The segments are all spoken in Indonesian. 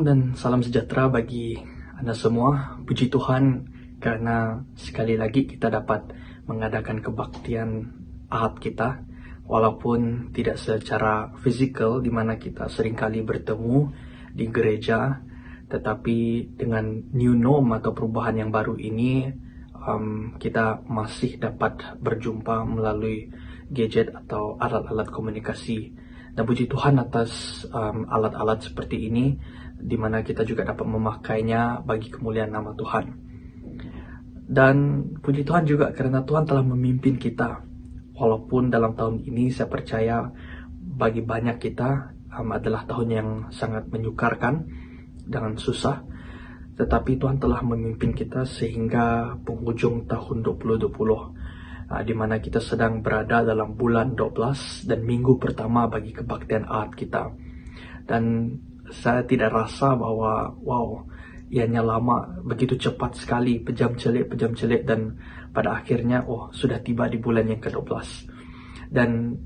Shalom dan salam sejahtera bagi Anda semua. Puji Tuhan karena sekali lagi kita dapat mengadakan kebaktian Ahad kita, walaupun tidak secara fisikal di mana kita seringkali bertemu di gereja, tetapi dengan new norm atau perubahan yang baru ini kita masih dapat berjumpa melalui gadget atau alat-alat komunikasi. Dan puji Tuhan atas alat-alat seperti ini, di mana kita juga dapat memakainya bagi kemuliaan nama Tuhan. Dan puji Tuhan juga karena Tuhan telah memimpin kita. Walaupun dalam tahun ini saya percaya bagi banyak kita adalah tahun yang sangat menyukarkan dan susah. Tetapi Tuhan telah memimpin kita sehingga penghujung tahun 2020. Di mana kita sedang berada dalam bulan 12 dan minggu pertama bagi kebaktian Ahad kita. Dan saya tidak rasa bahwa ianya lama, begitu cepat sekali, pejam celik, dan pada akhirnya sudah tiba di bulan yang ke-12. Dan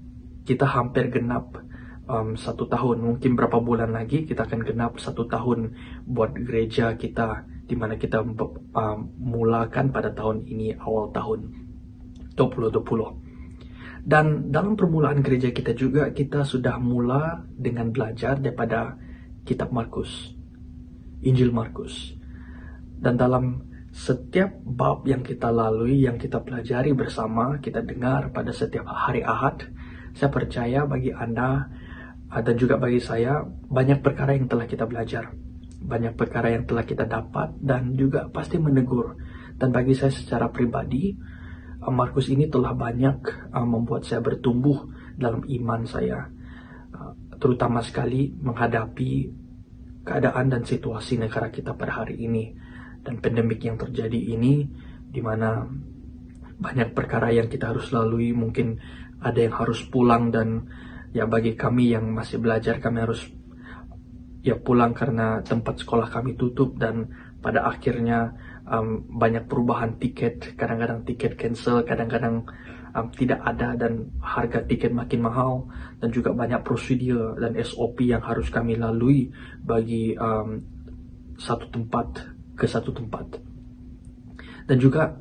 kita hampir genap 1 tahun, mungkin berapa bulan lagi kita akan genap 1 tahun buat gereja kita, di mana kita mulakan pada tahun ini, awal tahun 2020. Dan dalam permulaan gereja kita juga, kita sudah mula dengan belajar daripada kitab Markus, Injil Markus. Dan dalam setiap bab yang kita lalui, yang kita pelajari bersama, kita dengar pada setiap hari Ahad, saya percaya bagi Anda dan juga bagi saya, banyak perkara yang telah kita belajar, banyak perkara yang telah kita dapat, dan juga pasti menegur. Dan bagi saya secara pribadi, Markus ini telah banyak membuat saya bertumbuh dalam iman saya, terutama sekali menghadapi keadaan dan situasi negara kita pada hari ini, dan pandemik yang terjadi ini, di mana banyak perkara yang kita harus lalui. Mungkin ada yang harus pulang, dan ya bagi kami yang masih belajar, kami harus pulang karena tempat sekolah kami tutup, dan pada akhirnya banyak perubahan tiket, kadang-kadang tiket cancel, kadang-kadang tidak ada, dan harga tiket makin mahal, dan juga banyak prosedur dan SOP yang harus kami lalui bagi satu tempat ke satu tempat. Dan juga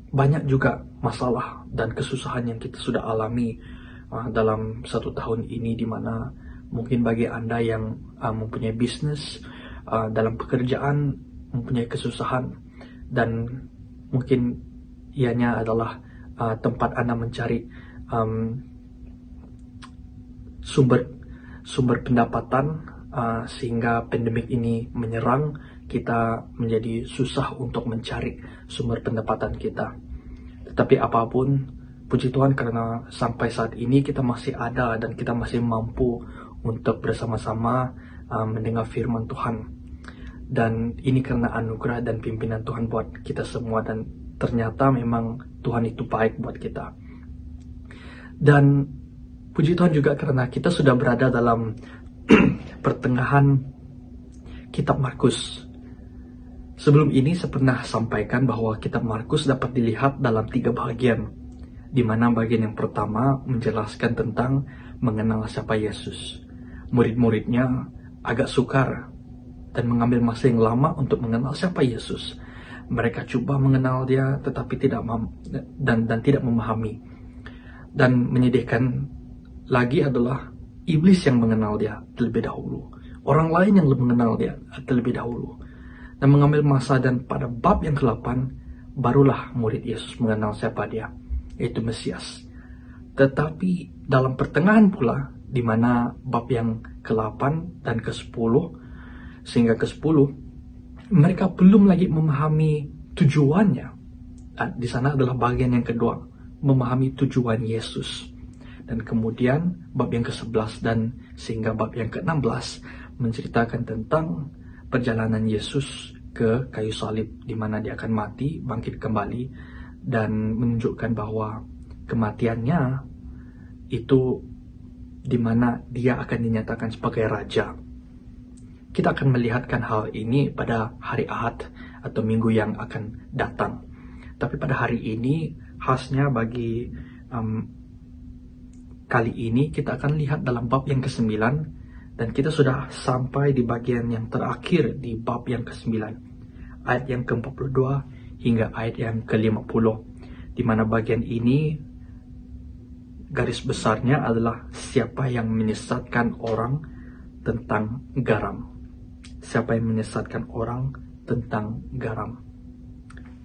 banyak juga masalah dan kesusahan yang kita sudah alami dalam 1 tahun ini, di mana mungkin bagi Anda yang mempunyai bisnis, dalam pekerjaan mempunyai kesusahan, dan mungkin ianya adalah tempat Anda mencari sumber pendapatan, sehingga pandemik ini menyerang kita, menjadi susah untuk mencari sumber pendapatan kita. Tetapi apapun, puji Tuhan karena sampai saat ini kita masih ada, dan kita masih mampu untuk bersama-sama mendengar firman Tuhan. Dan ini karena anugerah dan pimpinan Tuhan buat kita semua, dan ternyata memang Tuhan itu baik buat kita. Dan puji Tuhan juga karena kita sudah berada dalam pertengahan kitab Markus. Sebelum ini saya pernah sampaikan bahwa kitab Markus dapat dilihat dalam 3 bagian, di mana bagian yang pertama menjelaskan tentang mengenal siapa Yesus. Murid-muridnya agak sukar dan mengambil masa yang lama untuk mengenal siapa Yesus. Mereka coba mengenal dia, tetapi tidak tidak memahami. Dan menyedihkan lagi adalah iblis yang mengenal dia terlebih dahulu. Orang lain yang mengenal dia terlebih dahulu. Dan mengambil masa, dan pada bab yang ke-8 barulah murid Yesus mengenal siapa dia, yaitu Mesias. Tetapi dalam pertengahan pula, di mana bab yang ke-8 dan ke-10 sehingga ke-10, mereka belum lagi memahami tujuannya. Di sana adalah bagian yang kedua, memahami tujuan Yesus. Dan kemudian bab yang ke-11 dan sehingga bab yang ke-16 menceritakan tentang perjalanan Yesus ke kayu salib, di mana dia akan mati, bangkit kembali, dan menunjukkan bahwa kematiannya itu di mana dia akan dinyatakan sebagai raja. Kita akan melihatkan hal ini pada hari Ahad atau minggu yang akan datang. Tapi pada hari ini, khasnya bagi kali ini kita akan lihat dalam bab yang ke-9, Dan kita sudah sampai di bagian yang terakhir di bab yang ke-9, ayat yang ke-42 hingga ayat yang ke-50, di mana bagian ini garis besarnya adalah siapa yang menyesatkan orang tentang garam. Siapa yang menyesatkan orang tentang garam.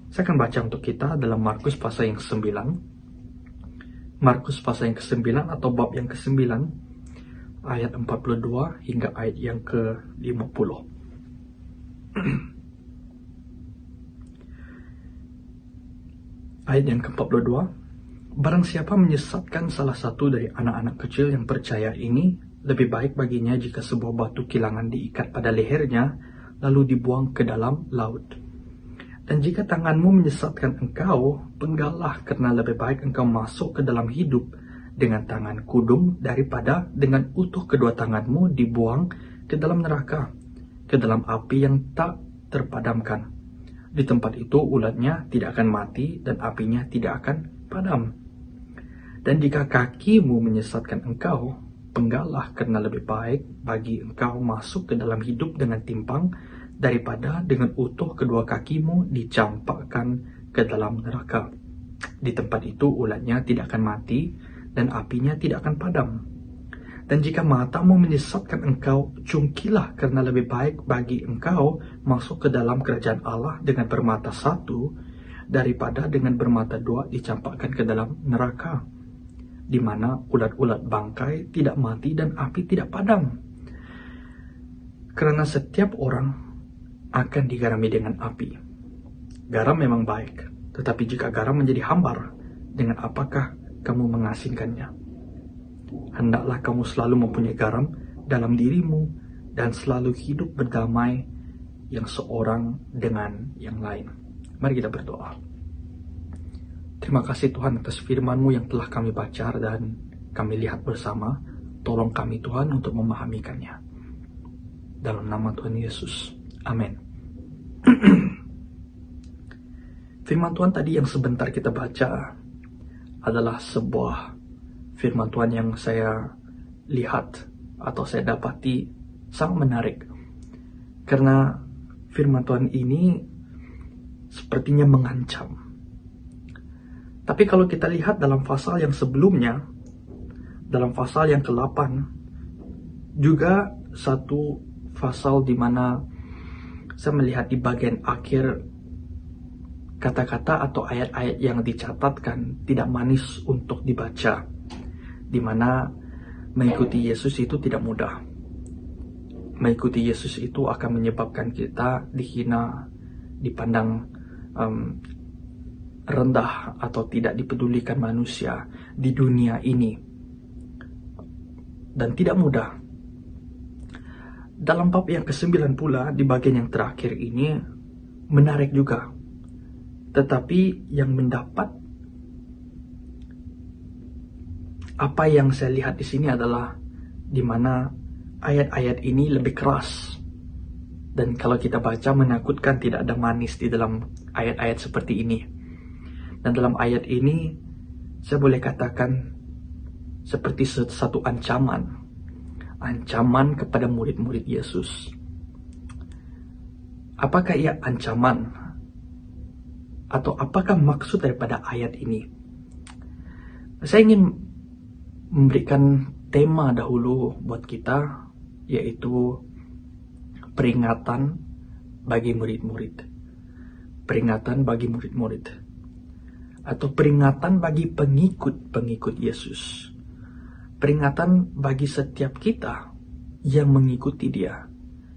Saya akan baca untuk kita dalam Markus pasal yang ke-9. Markus pasal yang ke-9 atau bab yang ke-9, ayat 42 hingga ayat yang ke-50. Ayat yang ke-42, barang siapa menyesatkan salah satu dari anak-anak kecil yang percaya ini, lebih baik baginya jika sebuah batu kilangan diikat pada lehernya, lalu dibuang ke dalam laut. Dan jika tanganmu menyesatkan engkau, penggallah, karena lebih baik engkau masuk ke dalam hidup dengan tangan kudung daripada dengan utuh kedua tanganmu dibuang ke dalam neraka, ke dalam api yang tak terpadamkan. Di tempat itu ulatnya tidak akan mati dan apinya tidak akan padam. Dan jika kakimu menyesatkan engkau, penggallah, karena lebih baik bagi engkau masuk ke dalam hidup dengan timpang daripada dengan utuh kedua kakimu dicampakkan ke dalam neraka. Di tempat itu ulatnya tidak akan mati dan apinya tidak akan padam. Dan jika matamu menyesatkan engkau, cungkilah, karena lebih baik bagi engkau masuk ke dalam kerajaan Allah dengan bermata satu daripada dengan bermata dua dicampakkan ke dalam neraka, di mana ulat-ulat bangkai tidak mati dan api tidak padam. Karena setiap orang akan digarami dengan api. Garam memang baik, tetapi jika garam menjadi hambar, dengan apakah kamu mengasingkannya? Hendaklah kamu selalu mempunyai garam dalam dirimu dan selalu hidup berdamai yang seorang dengan yang lain. Mari kita berdoa. Terima kasih Tuhan atas firman-Mu yang telah kami baca dan kami lihat bersama. Tolong kami Tuhan untuk memahamikannya. Dalam nama Tuhan Yesus. Amin. Firman Tuhan tadi yang sebentar kita baca adalah sebuah firman Tuhan yang saya lihat atau saya dapati sangat menarik. Karena firman Tuhan ini sepertinya mengancam. Tapi kalau kita lihat dalam pasal yang sebelumnya, dalam pasal yang ke-8, juga satu pasal di mana saya melihat di bagian akhir kata-kata atau ayat-ayat yang dicatatkan tidak manis untuk dibaca, di mana mengikuti Yesus itu tidak mudah. Mengikuti Yesus itu akan menyebabkan kita dihina, dipandang rendah atau tidak dipedulikan manusia di dunia ini, dan tidak mudah. Dalam bab yang ke-9 pula, di bagian yang terakhir ini menarik juga. Tetapi yang mendapat apa yang saya lihat di sini adalah di mana ayat-ayat ini lebih keras. Dan kalau kita baca menakutkan, tidak ada manis di dalam ayat-ayat seperti ini. Dan dalam ayat ini saya boleh katakan seperti satu ancaman kepada murid-murid Yesus. Apakah ia ancaman? Atau apakah maksud daripada ayat ini? Saya ingin memberikan tema dahulu buat kita, yaitu peringatan bagi murid-murid. Peringatan bagi murid-murid. Atau peringatan bagi pengikut-pengikut Yesus. Peringatan bagi setiap kita yang mengikuti Dia.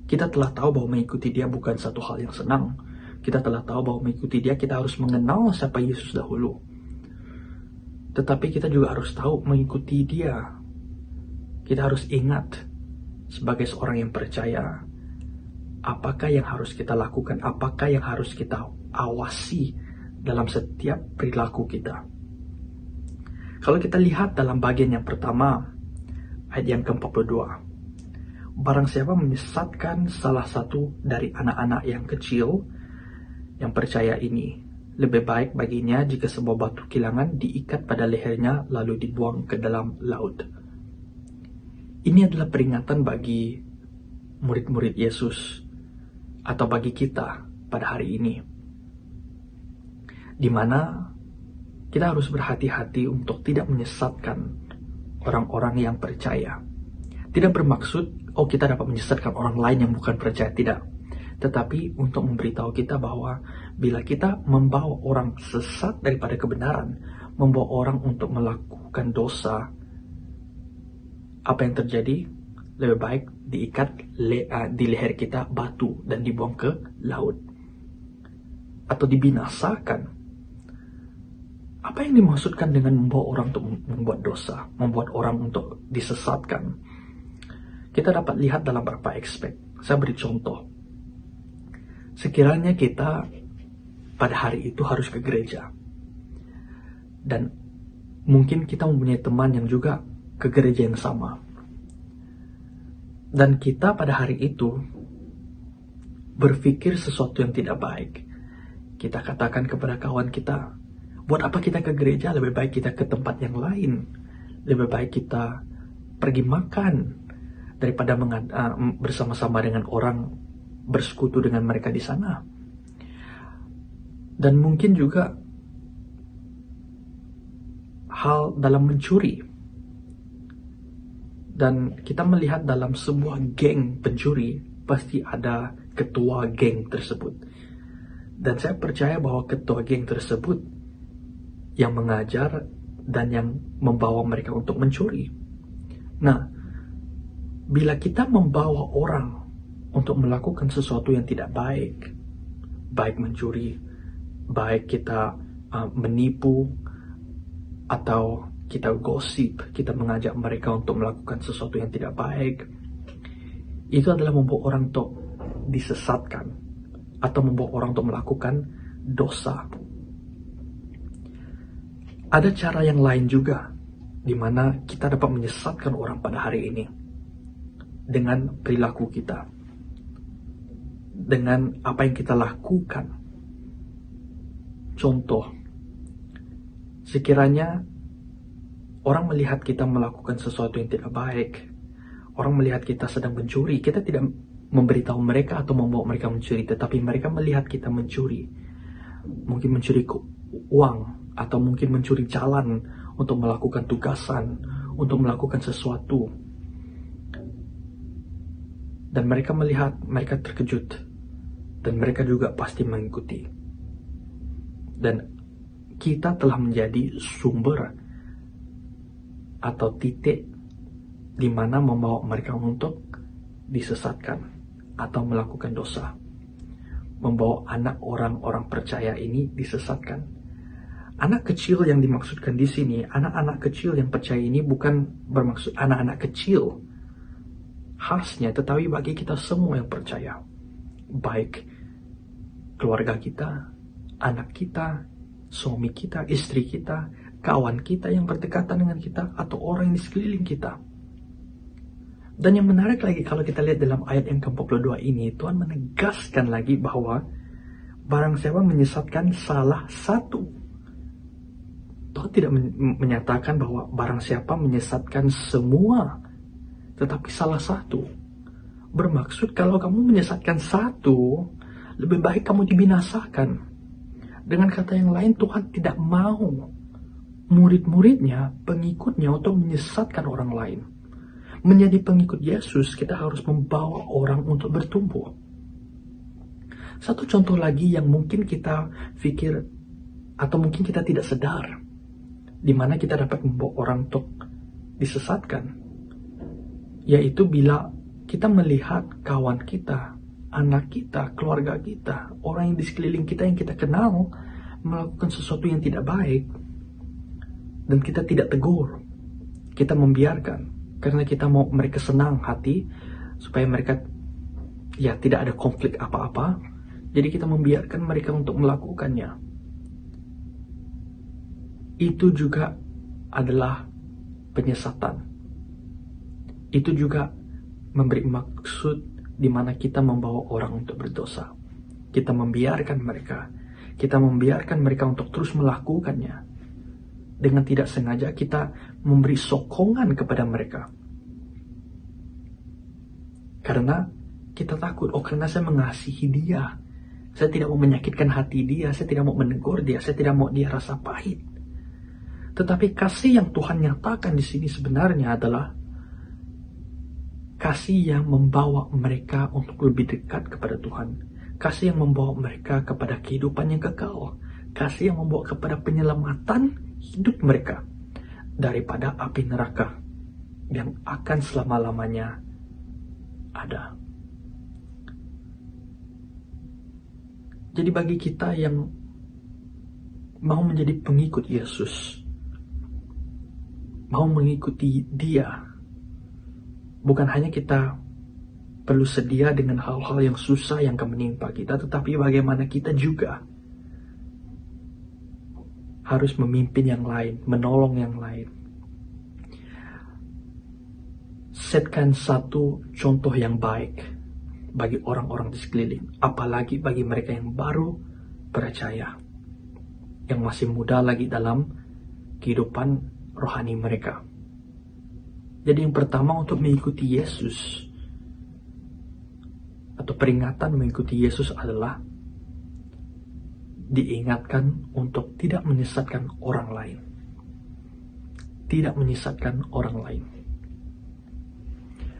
Kita telah tahu bahwa mengikuti Dia bukan satu hal yang senang. Kita telah tahu bahwa mengikuti Dia kita harus mengenal siapa Yesus dahulu. Tetapi kita juga harus tahu mengikuti Dia. Kita harus ingat sebagai seorang yang percaya, apakah yang harus kita lakukan, apakah yang harus kita awasi dalam setiap perilaku kita. Kalau kita lihat dalam bagian yang pertama, ayat yang ke-42. Barang siapa menyesatkan salah satu dari anak-anak yang kecil yang percaya ini, lebih baik baginya jika sebuah batu kilangan diikat pada lehernya lalu dibuang ke dalam laut. Ini adalah peringatan bagi murid-murid Yesus atau bagi kita pada hari ini, di mana kita harus berhati-hati untuk tidak menyesatkan orang-orang yang percaya. Tidak bermaksud, kita dapat menyesatkan orang lain yang bukan percaya, tidak. Tetapi untuk memberitahu kita bahwa bila kita membawa orang sesat daripada kebenaran, membawa orang untuk melakukan dosa, apa yang terjadi? Lebih baik diikat di leher kita batu dan dibuang ke laut. Atau dibinasakan. Apa yang dimaksudkan dengan membawa orang untuk membuat dosa? Membuat orang untuk disesatkan? Kita dapat lihat dalam beberapa aspek. Saya beri contoh. Sekiranya kita pada hari itu harus ke gereja. Dan mungkin kita mempunyai teman yang juga ke gereja yang sama. Dan kita pada hari itu berpikir sesuatu yang tidak baik. Kita katakan kepada kawan kita, buat apa kita ke gereja? Lebih baik kita ke tempat yang lain. Lebih baik kita pergi makan daripada bersama-sama dengan orang, bersekutu dengan mereka di sana. Dan mungkin juga hal dalam mencuri. Dan kita melihat dalam sebuah geng pencuri, pasti ada ketua geng tersebut. Dan saya percaya bahwa ketua geng tersebut yang mengajar dan yang membawa mereka untuk mencuri. Nah, bila kita membawa orang untuk melakukan sesuatu yang tidak baik, baik mencuri, baik kita menipu, atau kita gosip, kita mengajak mereka untuk melakukan sesuatu yang tidak baik, itu adalah membawa orang untuk disesatkan atau membawa orang untuk melakukan dosa. Ada cara yang lain juga di mana kita dapat menyesatkan orang pada hari ini dengan perilaku kita, dengan apa yang kita lakukan. Contoh, sekiranya orang melihat kita melakukan sesuatu yang tidak baik, orang melihat kita sedang mencuri, kita tidak memberitahu mereka atau membawa mereka mencuri, tetapi mereka melihat kita mencuri. Mungkin mencuri uang, atau mungkin mencuri jalan untuk melakukan tugasan, untuk melakukan sesuatu. Dan mereka melihat, mereka terkejut, dan mereka juga pasti mengikuti. Dan kita telah menjadi sumber atau titik di mana membawa mereka untuk disesatkan atau melakukan dosa. Membawa anak orang-orang percaya ini disesatkan. Anak kecil yang dimaksudkan di sini, anak-anak kecil yang percaya ini bukan bermaksud anak-anak kecil khasnya, tetapi bagi kita semua yang percaya. Baik keluarga kita, anak kita, suami kita, istri kita, kawan kita yang berdekatan dengan kita, atau orang yang di sekeliling kita. Dan yang menarik lagi, kalau kita lihat dalam ayat yang ke-42 ini, Tuhan menegaskan lagi bahwa barang siapa menyesatkan salah satu. Tuhan tidak menyatakan bahwa barang siapa menyesatkan semua, tetapi salah satu. Bermaksud kalau kamu menyesatkan satu, lebih baik kamu dibinasakan. Dengan kata yang lain, Tuhan tidak mau murid-muridnya, pengikutnya untuk menyesatkan orang lain. Menjadi pengikut Yesus, kita harus membawa orang untuk bertumbuh. Satu contoh lagi yang mungkin kita pikir, atau mungkin kita tidak sadar, di mana kita dapat membawa orang untuk disesatkan, yaitu bila kita melihat kawan kita, anak kita, keluarga kita, orang yang di sekeliling kita yang kita kenal melakukan sesuatu yang tidak baik, dan kita tidak tegur, kita membiarkan, karena kita mau mereka senang hati, supaya mereka tidak ada konflik apa-apa. Jadi kita membiarkan mereka untuk melakukannya. Itu juga adalah penyesatan. Itu juga memberi maksud di mana kita membawa orang untuk berdosa. Kita membiarkan mereka. Kita membiarkan mereka untuk terus melakukannya. Dengan tidak sengaja kita memberi sokongan kepada mereka. Karena kita takut, karena saya mengasihi dia, saya tidak mau menyakitkan hati dia, saya tidak mau menegur dia, saya tidak mau dia rasa pahit. Tetapi kasih yang Tuhan nyatakan di sini sebenarnya adalah kasih yang membawa mereka untuk lebih dekat kepada Tuhan. Kasih yang membawa mereka kepada kehidupan yang kekal. Kasih yang membawa kepada penyelamatan hidup mereka daripada api neraka yang akan selama-lamanya ada. Jadi bagi kita yang mau menjadi pengikut Yesus, mau mengikuti dia, bukan hanya kita perlu sedia dengan hal-hal yang susah yang akan menimpa kita, tetapi bagaimana kita juga harus memimpin yang lain, menolong yang lain. Setkan satu contoh yang baik bagi orang-orang di sekeliling, apalagi bagi mereka yang baru percaya, yang masih muda lagi dalam kehidupan rohani mereka. Jadi yang pertama, untuk mengikuti Yesus atau peringatan mengikuti Yesus adalah diingatkan untuk tidak menyesatkan orang lain. Tidak menyesatkan orang lain.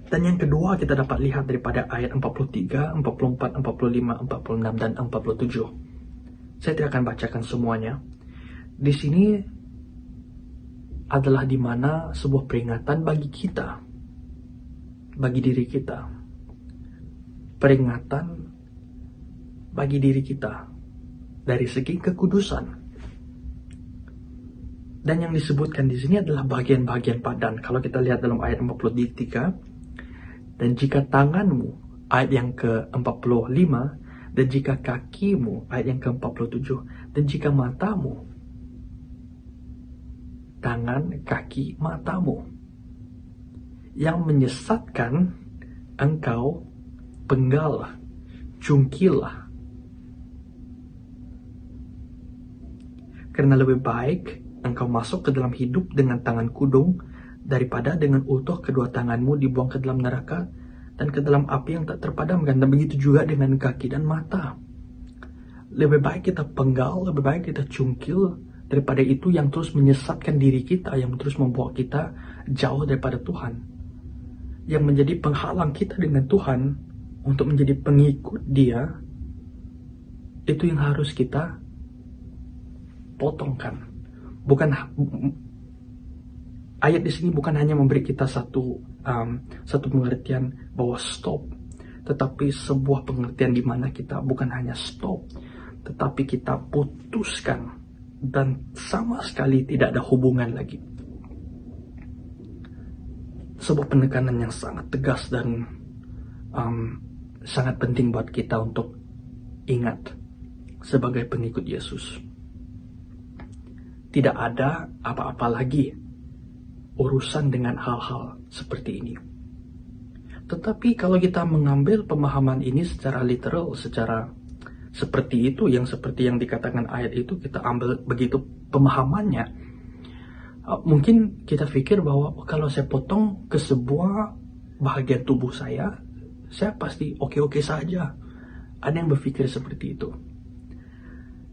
Dan yang kedua kita dapat lihat daripada ayat 43, 44, 45, 46, dan 47. Saya tidak akan bacakan semuanya. Di sini adalah di mana sebuah peringatan bagi kita, bagi diri kita. Peringatan bagi diri kita dari segi kekudusan. Dan yang disebutkan di sini adalah bagian-bagian badan. Kalau kita lihat dalam ayat 43, dan jika tanganmu, ayat yang ke-45, dan jika kakimu, ayat yang ke-47, dan jika matamu, tangan, kaki, matamu, yang menyesatkan engkau, penggallah, jungkillah. Karena lebih baik engkau masuk ke dalam hidup dengan tangan kudung, daripada dengan utuh kedua tanganmu dibuang ke dalam neraka dan ke dalam api yang tak terpadamkan. Dan begitu juga dengan kaki dan mata. Lebih baik kita penggal, lebih baik kita cungkil, daripada itu yang terus menyesatkan diri kita, yang terus membawa kita jauh daripada Tuhan, yang menjadi penghalang kita dengan Tuhan untuk menjadi pengikut Dia. Itu yang harus kita potongkan. Ayat di sini bukan hanya memberi kita satu pengertian bahwa stop, tetapi sebuah pengertian di mana kita bukan hanya stop, tetapi kita putuskan dan sama sekali tidak ada hubungan lagi. Sebuah penekanan yang sangat tegas dan sangat penting buat kita untuk ingat sebagai pengikut Yesus. Tidak ada apa-apa lagi urusan dengan hal-hal seperti ini. Tetapi kalau kita mengambil pemahaman ini secara literal, secara seperti itu, yang seperti yang dikatakan ayat itu, kita ambil begitu pemahamannya, mungkin kita pikir bahwa kalau saya potong ke sebuah bahagian tubuh saya pasti oke-oke saja. Ada yang berpikir seperti itu.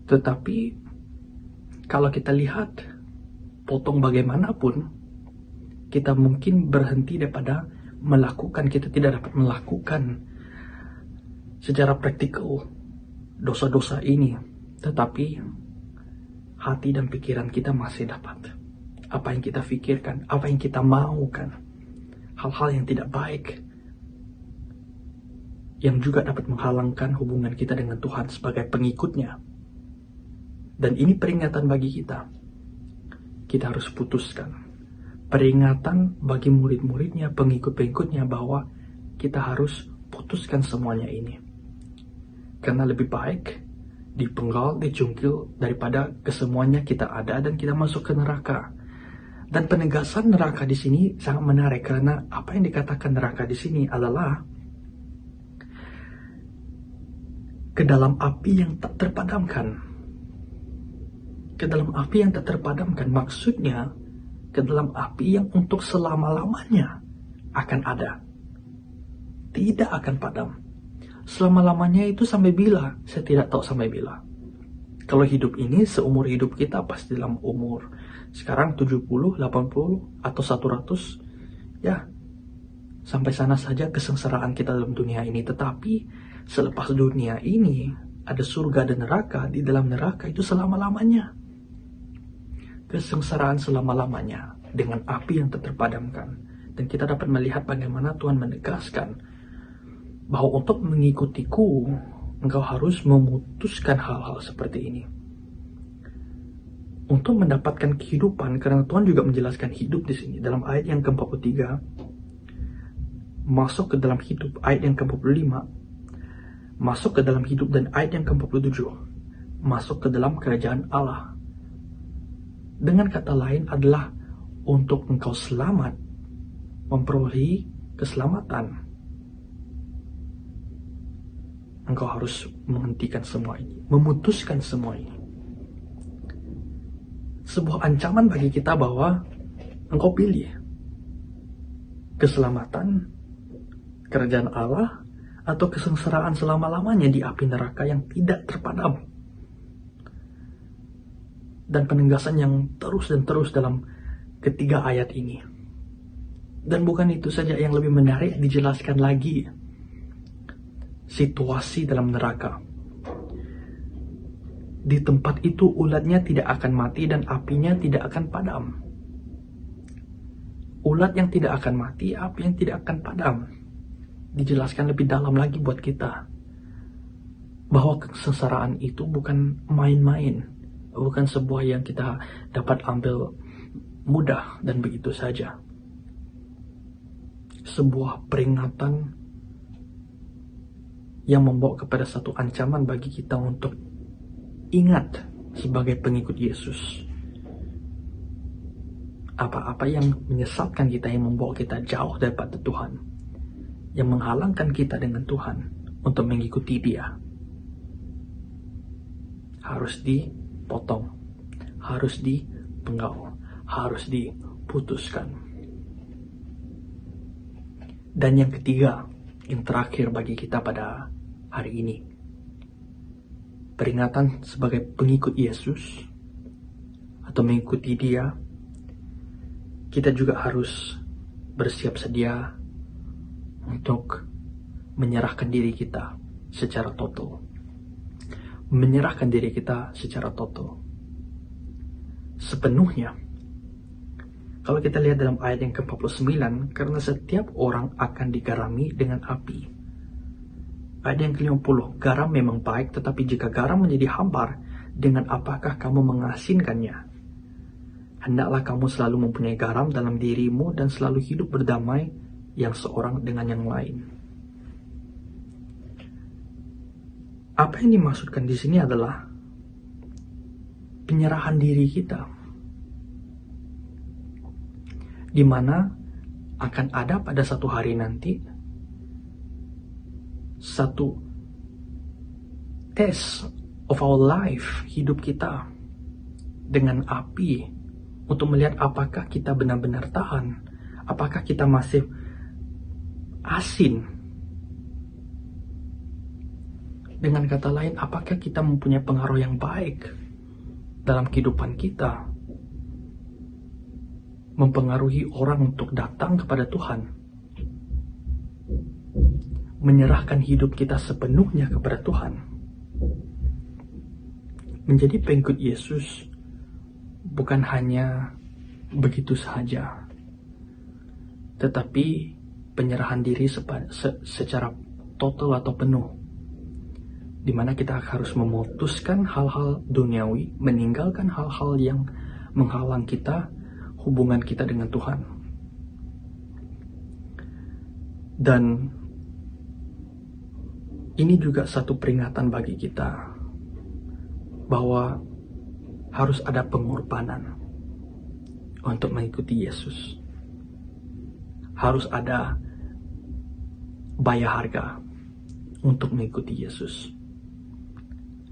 Tetapi kalau kita lihat, potong bagaimanapun, kita mungkin berhenti daripada melakukan, kita tidak dapat melakukan secara praktikal dosa-dosa ini. Tetapi hati dan pikiran kita masih dapat. Apa yang kita pikirkan, apa yang kita maukan, hal-hal yang tidak baik, yang juga dapat menghalangkan hubungan kita dengan Tuhan sebagai pengikutnya. Dan ini peringatan bagi kita. Kita harus putuskan. Peringatan bagi murid-muridnya, pengikut-pengikutnya, bahwa kita harus putuskan semuanya ini. Karena lebih baik dipenggal, dicungkil, daripada kesemuanya kita ada dan kita masuk ke neraka. Dan penegasan neraka di sini sangat menarik, karena apa yang dikatakan neraka di sini adalah ke dalam api yang tak terpadamkan. Ke dalam api yang tak terpadamkan, maksudnya ke dalam api yang untuk selama-lamanya akan ada. tidak akan padam. Selama-lamanya itu sampai bila? Saya tidak tahu sampai bila. Kalau hidup ini, seumur hidup kita pasti dalam umur sekarang 70, 80, atau 100, ya sampai sana saja kesengsaraan kita dalam dunia ini. Tetapi selepas dunia ini, ada surga dan neraka. Di dalam neraka itu selama-lamanya. Kesengsaraan selama-lamanya dengan api yang tak terpadamkan. Dan kita dapat melihat bagaimana Tuhan menegaskan bahwa untuk mengikutiku, engkau harus memutuskan hal-hal seperti ini. Untuk mendapatkan kehidupan, karena Tuhan juga menjelaskan hidup di sini. Dalam ayat yang ke-43, masuk ke dalam hidup, ayat yang ke-45, masuk ke dalam hidup, dan ayat yang ke-47, masuk ke dalam kerajaan Allah. Dengan kata lain adalah untuk engkau selamat, memperolehi keselamatan, engkau harus menghentikan semua ini, memutuskan semua ini. Sebuah ancaman bagi kita bahwa engkau pilih keselamatan, kerajaan Allah, atau kesengsaraan selama-lamanya di api neraka yang tidak terpadam. Dan penegasan yang terus dan terus dalam ketiga ayat ini. Dan bukan itu saja, yang lebih menarik dijelaskan lagi situasi dalam neraka. Di tempat itu ulatnya tidak akan mati dan apinya tidak akan padam. Ulat yang tidak akan mati, api yang tidak akan padam. Dijelaskan lebih dalam lagi buat kita bahwa kesengsaraan itu bukan main-main, bukan sebuah yang kita dapat ambil mudah dan begitu saja. Sebuah peringatan yang membawa kepada satu ancaman bagi kita untuk ingat sebagai pengikut Yesus. Apa-apa yang menyesatkan kita, yang membawa kita jauh daripada Tuhan, yang menghalangkan kita dengan Tuhan untuk mengikuti Dia, harus dipotong, harus dipenggal, harus diputuskan. Dan yang ketiga, yang terakhir bagi kita pada hari ini, peringatan sebagai pengikut Yesus atau mengikuti Dia, kita juga harus bersiap sedia untuk menyerahkan diri kita secara total. Menyerahkan diri kita secara total, sepenuhnya. Kalau kita lihat dalam ayat yang ke-49, karena setiap orang akan digarami dengan api. Ayat yang ke-50, garam memang baik, tetapi jika garam menjadi hambar, dengan apakah kamu mengasinkannya? Hendaklah kamu selalu mempunyai garam dalam dirimu dan selalu hidup berdamai yang seorang dengan yang lain. Apa yang dimaksudkan di sini adalah penyerahan diri kita, di mana akan ada pada satu hari nanti satu test of our life, hidup kita dengan api, untuk melihat apakah kita benar-benar tahan, apakah kita masih asin. Dengan kata lain, apakah kita mempunyai pengaruh yang baik dalam kehidupan kita, mempengaruhi orang untuk datang kepada Tuhan, menyerahkan hidup kita sepenuhnya kepada Tuhan. Menjadi pengikut Yesus bukan hanya begitu saja, tetapi penyerahan diri secara total atau penuh, di mana kita harus memutuskan hal-hal duniawi, meninggalkan hal-hal yang menghalang kita, hubungan kita dengan Tuhan. Dan ini juga satu peringatan bagi kita bahwa harus ada pengorbanan untuk mengikuti Yesus. Harus ada bayar harga untuk mengikuti Yesus.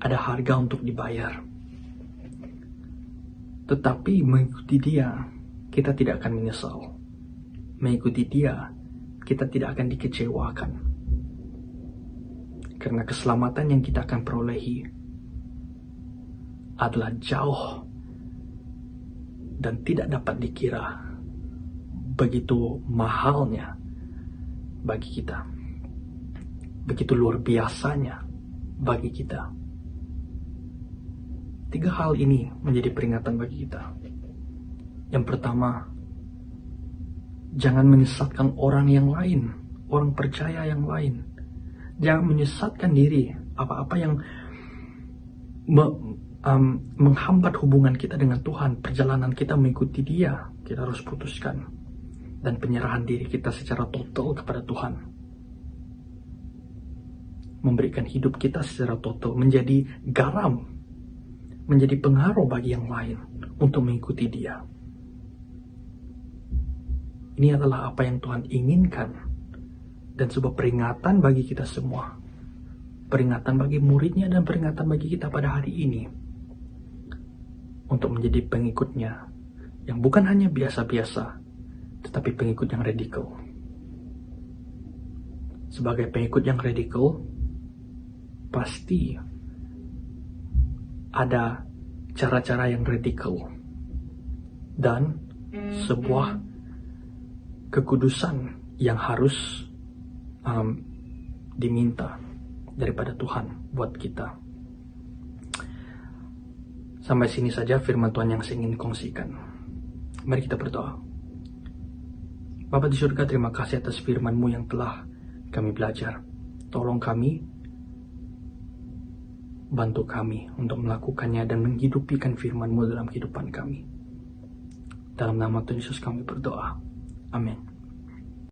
Ada harga untuk dibayar. Tetapi mengikuti Dia, kita tidak akan menyesal. Mengikuti Dia, kita tidak akan dikecewakan. Karena keselamatan yang kita akan perolehi adalah jauh dan tidak dapat dikira, begitu mahalnya bagi kita, begitu luar biasanya bagi kita. 3 hal ini menjadi peringatan bagi kita. Yang pertama, jangan menyesatkan orang yang lain, orang percaya yang lain. Jangan menyesatkan diri. Apa-apa yang menghambat hubungan kita dengan Tuhan, perjalanan kita mengikuti Dia, kita harus putuskan. Dan penyerahan diri kita secara total kepada Tuhan. Memberikan hidup kita secara total, menjadi garam, menjadi pengaruh bagi yang lain untuk mengikuti Dia. Ini adalah apa yang Tuhan inginkan, dan sebuah peringatan bagi kita semua. Peringatan bagi muridnya dan peringatan bagi kita pada hari ini. Untuk menjadi pengikutnya yang bukan hanya biasa-biasa, tetapi pengikut yang radikal. Sebagai pengikut yang radikal, pasti ada cara-cara yang radikal dan sebuah kekudusan yang harus diminta daripada Tuhan buat kita. Sampai sini saja firman Tuhan yang saya ingin kongsikan. Mari kita berdoa. Bapa di surga, terima kasih atas firman-Mu yang telah kami belajar. Tolong kami, bantu kami untuk melakukannya dan menghidupikan firman-Mu dalam kehidupan kami. Dalam nama Tuhan Yesus kami berdoa. Amin.